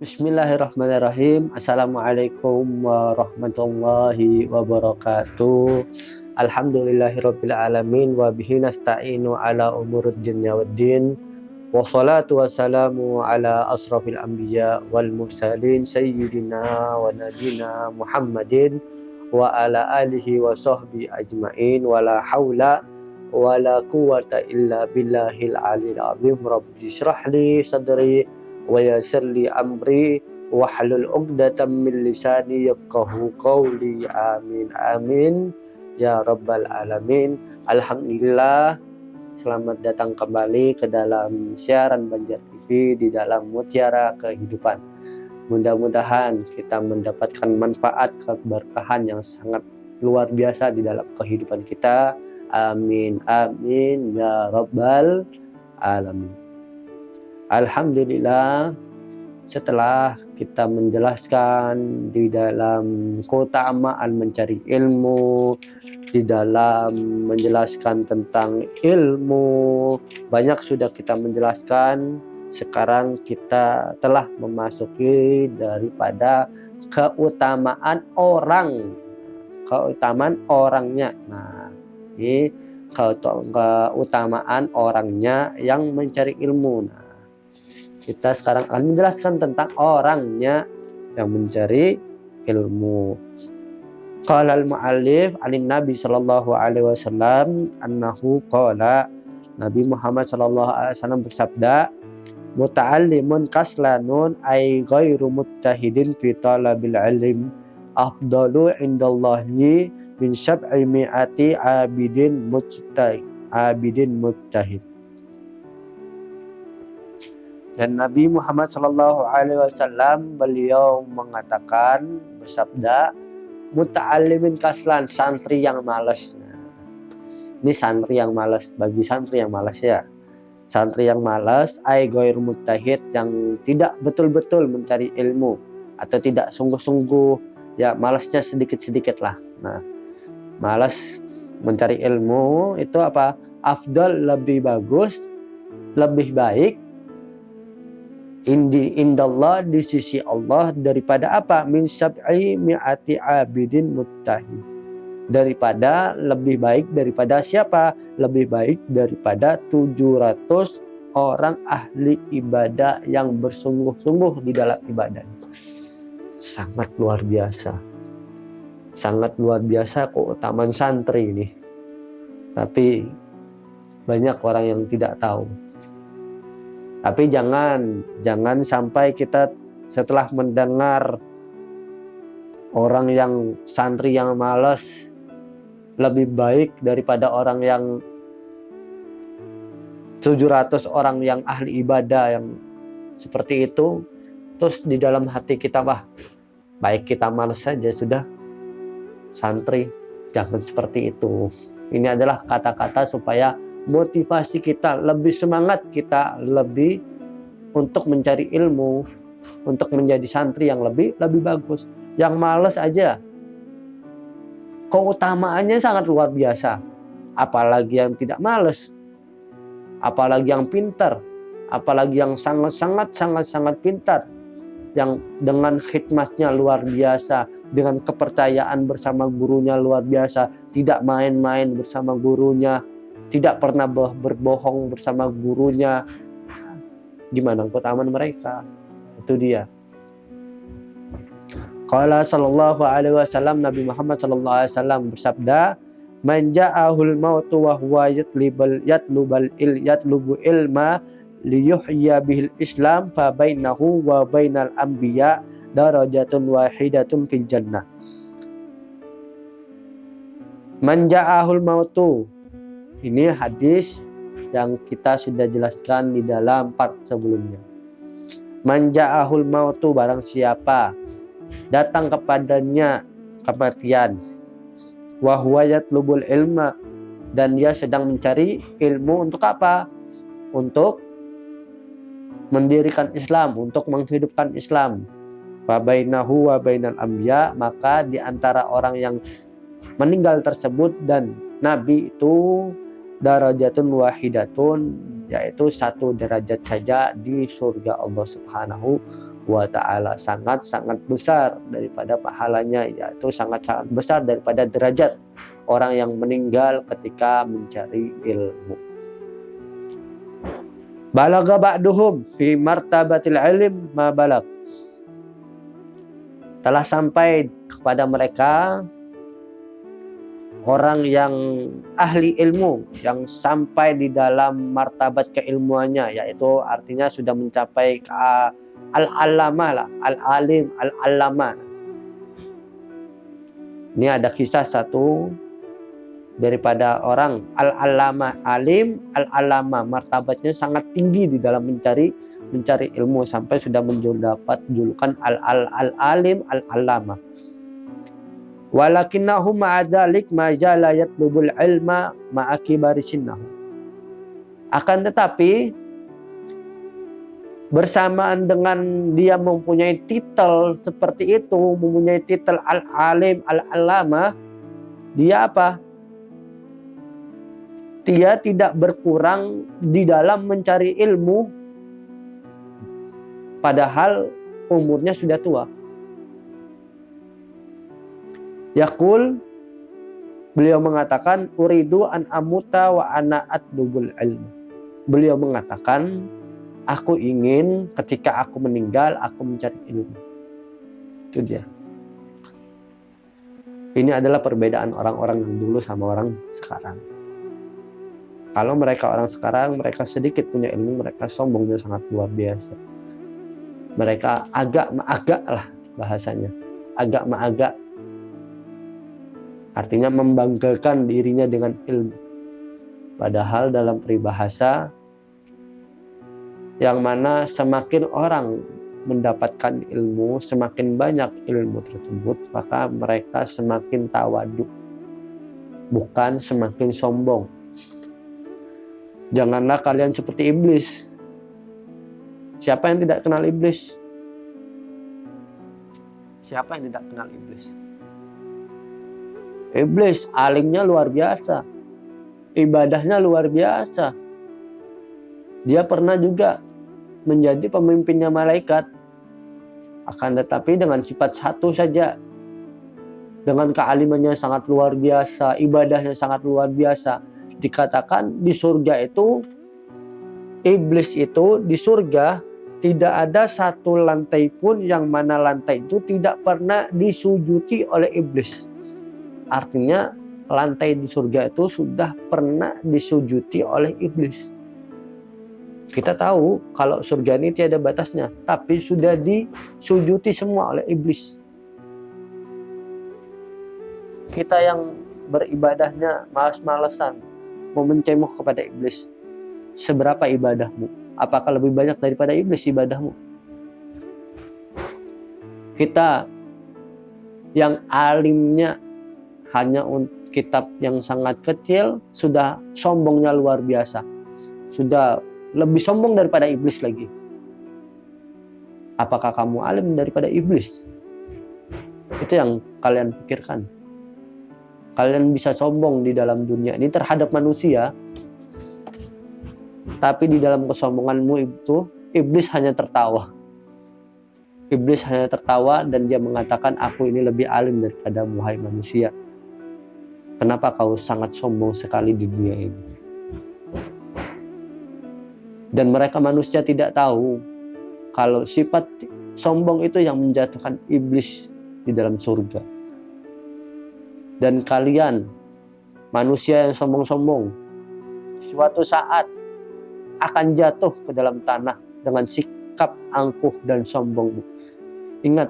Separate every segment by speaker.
Speaker 1: Bismillahirrahmanirrahim. Assalamualaikum warahmatullahi wabarakatuh. Alhamdulillahirabbil alamin wa bihi nasta'inu ala umurid dunya waddin. Wassalatu wassalamu ala asrafil anbiya wal mursalin sayyidina wa nabiyina Muhammadin wa ala alihi wa sahbihi ajmain wa la haula wa la quwwata illa billahil aliyil azim. Rabbi shrah li sadri wa yassir li amri wahlul 'uqdatam min lisani yafqahu qawli. Amin amin ya rabbal alamin. Alhamdulillah, selamat datang kembali ke dalam siaran Banjar TV di dalam Mutiara Kehidupan. Mudah-mudahan kita mendapatkan manfaat keberkahan yang sangat luar biasa di dalam kehidupan kita. Amin amin ya rabbal alamin. Alhamdulillah, setelah kita menjelaskan di dalam keutamaan mencari ilmu, di dalam menjelaskan tentang ilmu, banyak sudah kita menjelaskan. Sekarang kita telah memasuki daripada keutamaan orangnya. Nah, ini keutamaan orangnya yang mencari ilmu. Nah, kita sekarang akan menjelaskan tentang orangnya yang mencari ilmu. Qala al-mu'allif anin Nabi sallallahu alaihi wasallam annahu qala, Nabi Muhammad sallallahu alaihi wasallam bersabda, muta'allimun kaslanun ay ghairu muttahidin fi talabil ilm afdalu indallahi min sab'i mi'ati abidin mujtahid. Dan Nabi Muhammad Shallallahu Alaihi Wasallam beliau mengatakan, bersabda, muta'allimin kaslan, santri yang malas. Nah, ini santri yang malas, bagi santri yang malas ya. Santri yang malas, ay ghair mujtahid, yang tidak betul-betul mencari ilmu atau tidak sungguh-sungguh, ya malasnya sedikit-sedikit lah. Nah, malas mencari ilmu itu apa? Afdal, lebih bagus, lebih baik, indallah, di sisi Allah, daripada apa? Min sab'i mi'ati abidin muttahid, daripada, lebih baik daripada siapa? Lebih baik daripada 700 orang ahli ibadah yang bersungguh-sungguh di dalam ibadah. Sangat luar biasa. Sangat luar biasa keutamaan santri ini. Tapi banyak orang yang tidak tahu. Tapi jangan sampai kita setelah mendengar orang yang santri yang malas lebih baik daripada orang yang 700 orang yang ahli ibadah yang seperti itu, terus di dalam hati kita, wah, baik kita malas saja sudah santri. Jangan seperti itu. Ini adalah kata-kata supaya motivasi kita lebih semangat, kita lebih untuk mencari ilmu, untuk menjadi santri yang lebih bagus. Yang malas aja keutamaannya sangat luar biasa, apalagi yang tidak malas, apalagi yang pintar, apalagi yang sangat pintar, yang dengan khidmatnya luar biasa, dengan kepercayaan bersama gurunya luar biasa, tidak main-main bersama gurunya, tidak pernah berbohong bersama gurunya. Gimana keutamaan mereka? Itu dia. Qala sallallahu alaihi wasallam, Nabi Muhammad sallallahu alaihi wasallam bersabda, man ja'ahul mautu wa huwa yatlubu ilma liyuhya bihil islam fa bainahu wa bainal anbiya darajatun wahidatun fil jannah. Man ja'ahul mautu, ini hadis yang kita sudah jelaskan di dalam part sebelumnya. Man ja'ahul mautu, barang siapa datang kepadanya kematian, wa huwa yatlubul ilma, dan dia sedang mencari ilmu untuk apa? Untuk mendirikan Islam, untuk menghidupkan Islam. Fa bainahu wa bainal anbiya, maka di antara orang yang meninggal tersebut dan nabi itu darajatun wahidatun, yaitu satu derajat saja di surga Allah Subhanahu wa ta'ala, sangat-sangat besar daripada pahalanya, yaitu sangat-sangat besar daripada derajat orang yang meninggal ketika mencari ilmu. Balagha ba'duhum fi martabatil ilm ma balag. Telah sampai kepada mereka orang yang ahli ilmu, yang sampai di dalam martabat keilmuannya, yaitu artinya sudah mencapai al-allamah lah, al-alim, al-allamah. Ini ada kisah satu daripada orang al-allamah, alim, al-allamah, martabatnya sangat tinggi di dalam mencari ilmu sampai sudah mendapat julukan al-alim, al-allamah. Walakinnahu ma'adzalik ma jala yatlubul ilma ma'akibari sinnahu. Akan tetapi bersamaan dengan dia mempunyai titel seperti itu, mempunyai titel al-alim, al-allamah, dia apa? Dia tidak berkurang di dalam mencari ilmu padahal umurnya sudah tua. Yaqul, beliau mengatakan, uridu an amuta wa ana atlubul ilmu. Beliau mengatakan, aku ingin ketika aku meninggal aku mencari ilmu. Itu dia. Ini adalah perbedaan orang-orang yang dulu sama orang sekarang. Kalau mereka orang sekarang, mereka sedikit punya ilmu, mereka sombongnya sangat luar biasa. Mereka agak lah bahasanya. Agak. Artinya membanggakan dirinya dengan ilmu. Padahal dalam peribahasa, yang mana semakin orang mendapatkan ilmu, semakin banyak ilmu tersebut, maka mereka semakin tawadu, bukan semakin sombong. Janganlah kalian seperti iblis. Siapa yang tidak kenal iblis? Siapa yang tidak kenal iblis? Iblis alimnya luar biasa, ibadahnya luar biasa. Dia pernah juga menjadi pemimpinnya malaikat. Akan tetapi dengan sifat satu saja, dengan kealimannya sangat luar biasa, ibadahnya sangat luar biasa, dikatakan di surga itu, iblis itu di surga tidak ada satu lantai pun yang mana lantai itu tidak pernah disujuti oleh iblis. Artinya lantai di surga itu sudah pernah disujuti oleh iblis. Kita tahu kalau surga ini tiada batasnya, tapi sudah disujuti semua oleh iblis. Kita yang beribadahnya malas-malesan, memencemooh kepada iblis. Seberapa ibadahmu? Apakah lebih banyak daripada iblis ibadahmu? Kita yang alimnya hanya untuk kitab yang sangat kecil, sudah sombongnya luar biasa. Sudah lebih sombong daripada iblis lagi. Apakah kamu alim daripada iblis? Itu yang kalian pikirkan. Kalian bisa sombong di dalam dunia ini terhadap manusia, tapi di dalam kesombonganmu itu iblis hanya tertawa. Iblis hanya tertawa dan dia mengatakan, aku ini lebih alim daripada wahai manusia. Kenapa kau sangat sombong sekali di dunia ini? Dan mereka manusia tidak tahu kalau sifat sombong itu yang menjatuhkan iblis di dalam surga. Dan kalian manusia yang sombong-sombong suatu saat akan jatuh ke dalam tanah dengan sikap angkuh dan sombongmu. Ingat,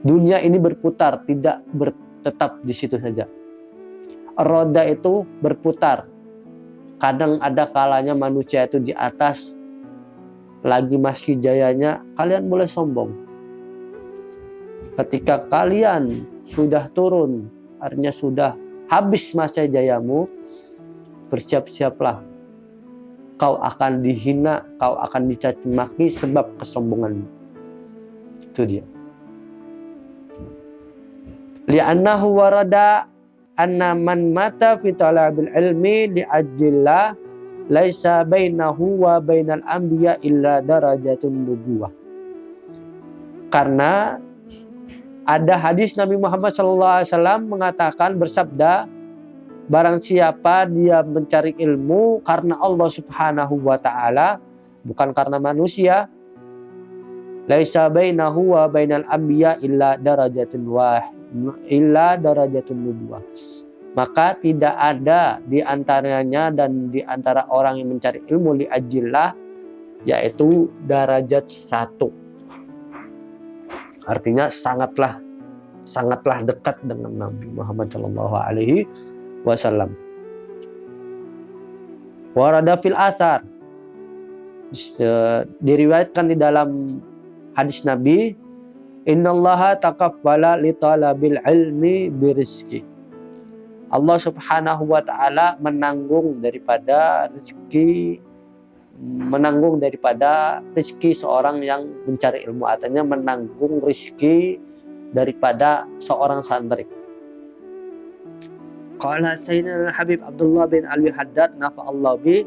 Speaker 1: dunia ini berputar, tidak tetap di situ saja. Roda itu berputar. Kadang ada kalanya manusia itu di atas, lagi masih jayanya, kalian boleh sombong. Ketika kalian sudah turun, artinya sudah habis masa jayamu, bersiap-siaplah. Kau akan dihina, kau akan dicaci maki sebab kesombonganmu. Itu dia. Li'annahu warada anna man mata fi talabil ilmi li'ajillah laisa bainahu wa bainal anbiya illa darajatun nubuwah. Karena ada hadis Nabi Muhammad SAW mengatakan, bersabda, barang siapa dia mencari ilmu karena Allah Subhanahu wa Ta'ala, bukan karena manusia, laisa bainahu wa bainal anbiya illa darajatun nubuwah. Maka tidak ada di antaranya dan di antara orang yang mencari ilmu li'ajillah, yaitu derajat 1. Artinya sangatlah dekat dengan Nabi Muhammad Shallallahu Alaihi Wasallam. Warada fil athar, diriwayatkan di dalam hadis Nabi, innallaha taqabbala li talabil ilmi birizki. Allah Subhanahu wa Ta'ala menanggung daripada rezeki seorang yang mencari ilmu. Artinya menanggung rezeki daripada seorang santri. Qala Sayyidina Habib Abdullah bin Alwi Haddad nafa'allahu bi.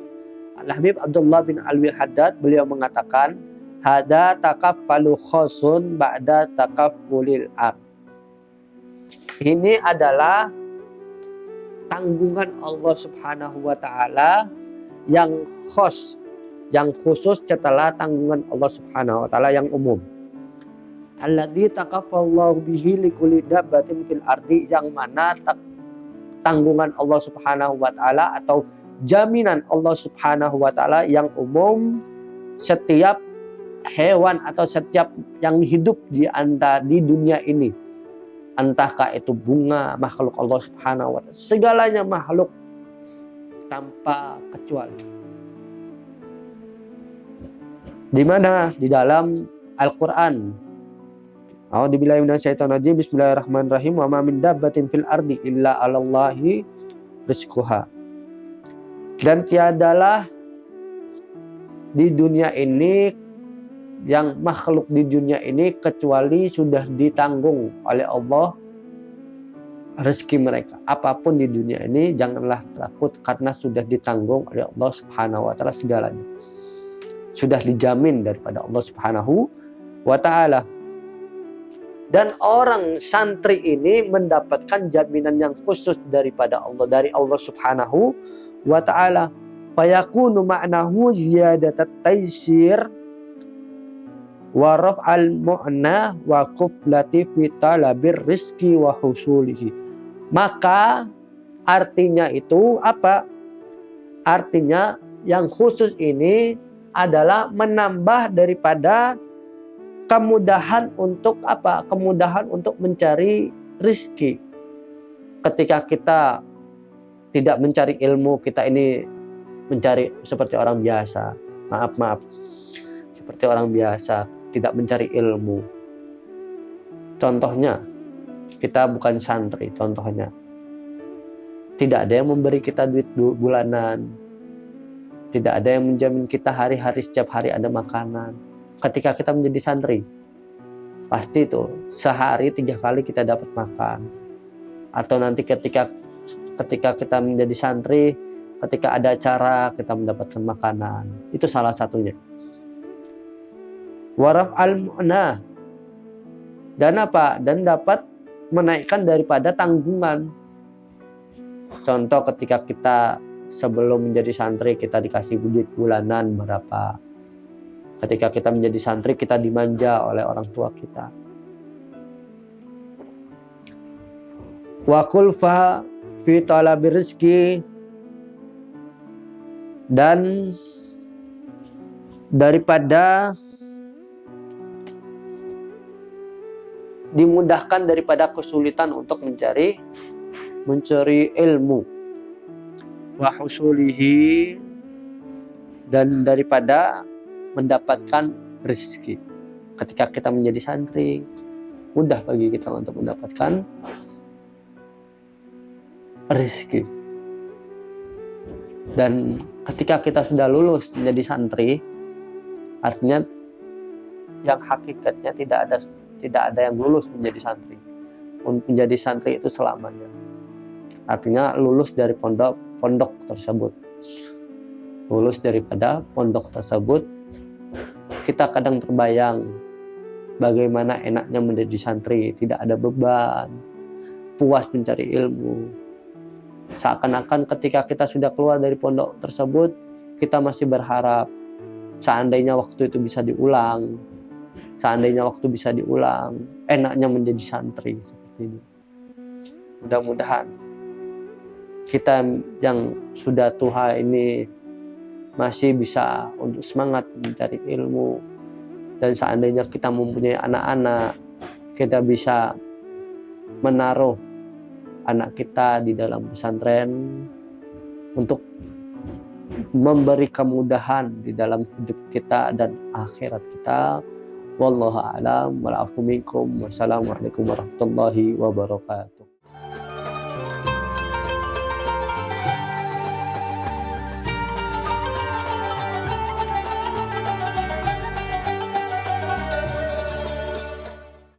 Speaker 1: Al-Habib Abdullah bin Alwi Haddad, beliau mengatakan, hada takaffalu khosun ba'da takaffulil ab. Ini adalah tanggungan Allah Subhanahu wa Ta'ala yang khos, yang khusus setelah tanggungan Allah Subhanahu wa Ta'ala yang umum. Alladzi takaffallahu bihi likulli dabbatin fil ardi, yang mana tanggungan Allah Subhanahu wa Ta'ala atau jaminan Allah Subhanahu wa Ta'ala yang umum setiap hewan atau setiap yang hidup di dunia ini. Entahkah itu bunga, makhluk Allah Subhanahu wa Ta'ala, segalanya makhluk tanpa kecuali. Di mana? Di dalam Al-Qur'an. A'udzubillahi minasyaitonir rajim. Bismillahirrahmanirrahim. Wa ma min dabbatin fil ardi illa 'alallahi rizquha. Dan tiadalah di dunia ini, yang makhluk di dunia ini, kecuali sudah ditanggung oleh Allah rezeki mereka. Apapun di dunia ini janganlah takut, karena sudah ditanggung oleh Allah Subhanahu wa Ta'ala segalanya. Sudah dijamin daripada Allah Subhanahu wa Ta'ala. Dan orang santri ini mendapatkan jaminan yang khusus daripada Allah, dari Allah Subhanahu wa Ta'ala. Fayakunu ma'nahu ziyadatat taysir wa raf'al mu'na wa qublati fi talabir rizki wa husulihi. Maka artinya itu apa? Artinya yang khusus ini adalah menambah daripada kemudahan untuk apa? Kemudahan untuk mencari rizki. Ketika kita tidak mencari ilmu, kita ini mencari seperti orang biasa. Maaf. Seperti orang biasa, tidak mencari ilmu. Contohnya, kita bukan santri, contohnya. Tidak ada yang memberi kita duit bulanan. Tidak ada yang menjamin kita hari-hari, setiap hari ada makanan. Ketika kita menjadi santri, pasti itu sehari 3 kali kita dapat makan. Atau nanti ketika kita menjadi santri, ketika ada acara kita mendapatkan makanan. Itu salah satunya. Waraf al-mu'nah, dan apa? Dan dapat menaikkan daripada tanggungan. Contoh, ketika kita sebelum menjadi santri kita dikasih duit bulanan berapa. Ketika kita menjadi santri kita dimanja oleh orang tua kita. Wa kulfa fi talabir rizki, dan daripada dimudahkan daripada kesulitan untuk mencari ilmu. Wa husulihi, dan daripada mendapatkan rezeki. Ketika kita menjadi santri, mudah bagi kita untuk mendapatkan rezeki. Dan ketika kita sudah lulus menjadi santri, artinya yang hakikatnya tidak ada yang lulus menjadi santri. Menjadi santri itu selamanya. Artinya lulus dari pondok tersebut. Lulus daripada pondok tersebut, kita kadang terbayang bagaimana enaknya menjadi santri, tidak ada beban, puas mencari ilmu. Seakan-akan ketika kita sudah keluar dari pondok tersebut, kita masih berharap seandainya waktu itu bisa diulang, enaknya menjadi santri seperti itu. Mudah-mudahan kita yang sudah tua ini masih bisa untuk semangat mencari ilmu, dan seandainya kita mempunyai anak-anak, kita bisa menaruh anak kita di dalam pesantren untuk memberi kemudahan di dalam hidup kita dan akhirat kita. Wallahu a'lam wal afu minkum. Wassalamualaikum warahmatullahi wabarakatuh.